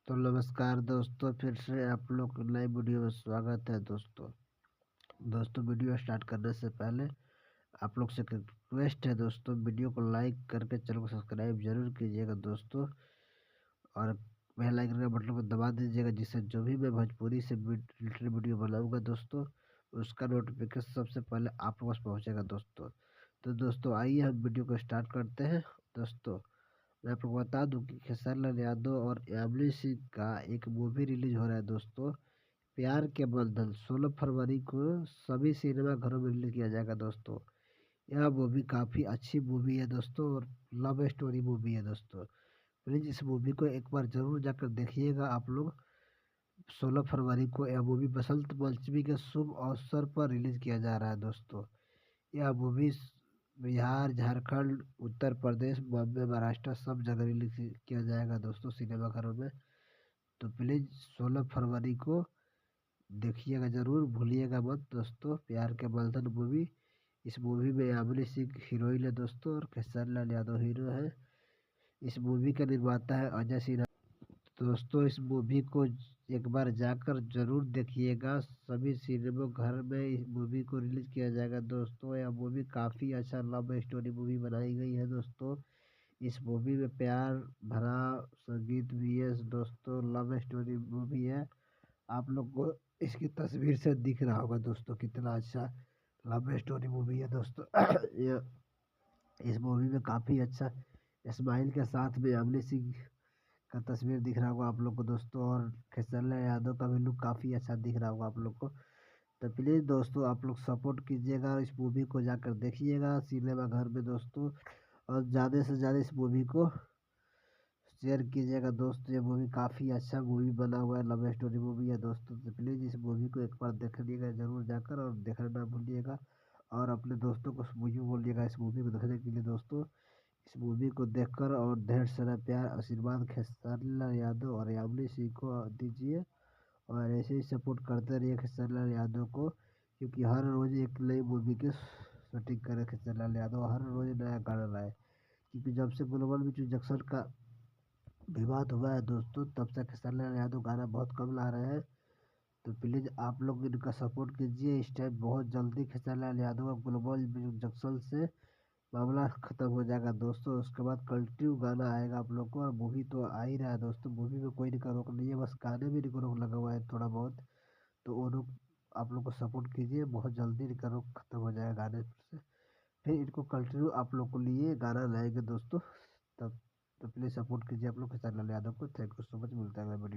तो नमस्कार दोस्तों, फिर से आप लोग को नई वीडियो में स्वागत है दोस्तों। वीडियो स्टार्ट करने से पहले आप लोग से एक रिक्वेस्ट है दोस्तों, वीडियो को लाइक करके चैनल को सब्सक्राइब जरूर कीजिएगा दोस्तों। और बेल आइकन का बटन को दबा दीजिएगा, जिससे जो भी मैं भोजपुरी से रिलेटेड वीडियो बनाऊंगा दोस्तों, उसका नोटिफिकेशन सबसे पहले आप लोग पास पहुँचेगा दोस्तों। तो दोस्तों आइए हम वीडियो को स्टार्ट करते हैं दोस्तों। मैं आपको बता दूं कि खेसारी लाल यादव और यामिनी सिंह का एक मूवी रिलीज हो रहा है दोस्तों, प्यार के बंधन। 16 फरवरी को सभी सिनेमा घरों में रिलीज किया जाएगा दोस्तों। यह मूवी काफ़ी अच्छी मूवी है दोस्तों, और लव स्टोरी मूवी है दोस्तों। प्लीज़ इस मूवी को एक बार जरूर जाकर देखिएगा आप लोग। 16 फरवरी को यह मूवी बसंत पंचमी के शुभ अवसर पर रिलीज किया जा रहा है दोस्तों। यह मूवी बिहार, झारखंड, उत्तर प्रदेश, बॉम्बे, महाराष्ट्र सब जगह रिलीज किया जाएगा दोस्तों सिनेमा घरों में। तो प्लीज़ 16 फरवरी को देखिएगा जरूर, भूलिएगा मत दोस्तों। प्यार के बंधन मूवी, इस मूवी में यामिनी सिंह हीरोइन है दोस्तों, और खेसारी लाल यादव हीरो है। इस मूवी का निर्माता है अजय सिन्हा। तो दोस्तों इस मूवी को एक बार जाकर जरूर देखिएगा। सभी सिनेमा घर में इस मूवी को रिलीज किया जाएगा दोस्तों। यह मूवी काफ़ी अच्छा लव स्टोरी मूवी बनाई गई है दोस्तों। इस मूवी में प्यार भरा संगीत भी है दोस्तों, लव स्टोरी मूवी है। आप लोग को इसकी तस्वीर से दिख रहा होगा दोस्तों कितना अच्छा लव स्टोरी मूवी है दोस्तों। ये इस मूवी में काफ़ी अच्छा स्माइल के साथ में यामिनी सिंह का तस्वीर दिख रहा होगा आप लोग को दोस्तों, और खेसारी लाल यादव का भी लुक काफ़ी अच्छा दिख रहा होगा आप लोग को। तो प्लीज़ दोस्तों आप लोग सपोर्ट कीजिएगा, इस मूवी को जाकर देखिएगा सिनेमा घर में दोस्तों। और ज़्यादा से ज़्यादा इस मूवी को शेयर कीजिएगा दोस्त। ये मूवी काफ़ी अच्छा मूवी बना हुआ है, लव स्टोरी मूवी है दोस्तों। तो प्लीज़ इस मूवी को एक बार देखिएगा जरूर जाकर, और देखना ना भूलिएगा। और अपने दोस्तों को मूवी बोलिएगा इस मूवी को देखने के लिए दोस्तों। इस मूवी को देखकर और ढेर सारा प्यार आशीर्वाद खेसारी लाल यादव और यामिनी सिंह को दीजिए, और ऐसे ही सपोर्ट करते रहिए खेसारी लाल यादव को, क्योंकि हर रोज़ एक नई मूवी की शूटिंग करे खेसारी लाल यादव, हर रोज़ नया गाना लाए। क्योंकि जब से ग्लोबल म्यूजिक जंक्शन का विवाद हुआ है दोस्तों, तब से खेसारी लाल यादव गाना बहुत कम ला रहे हैं। तो प्लीज़ आप लोग इनका सपोर्ट कीजिए। इस टाइम बहुत जल्दी खेसारी लाल यादव का ग्लोबल म्यूजिक जंक्शन से मामला खत्म हो जाएगा दोस्तों। उसके बाद कंटिन्यू गाना आएगा आप लोग को, और मूवी तो आ ही रहा है दोस्तों। मूवी में कोई इनका रोक नहीं है, बस गाने में इनको रोक लगा हुआ है थोड़ा बहुत। तो वो लोग आप लोग को सपोर्ट कीजिए, बहुत जल्दी इनका रोक खत्म हो जाएगा गाने से। फिर इनको कंटिन्यू आप लोग को लिए गाना लाएंगे दोस्तों। तब तो प्लीज़ सपोर्ट कीजिए आप लोग खेसारी लाल यादव को। थैंक यू सो मच, मिलता है अगला वीडियो।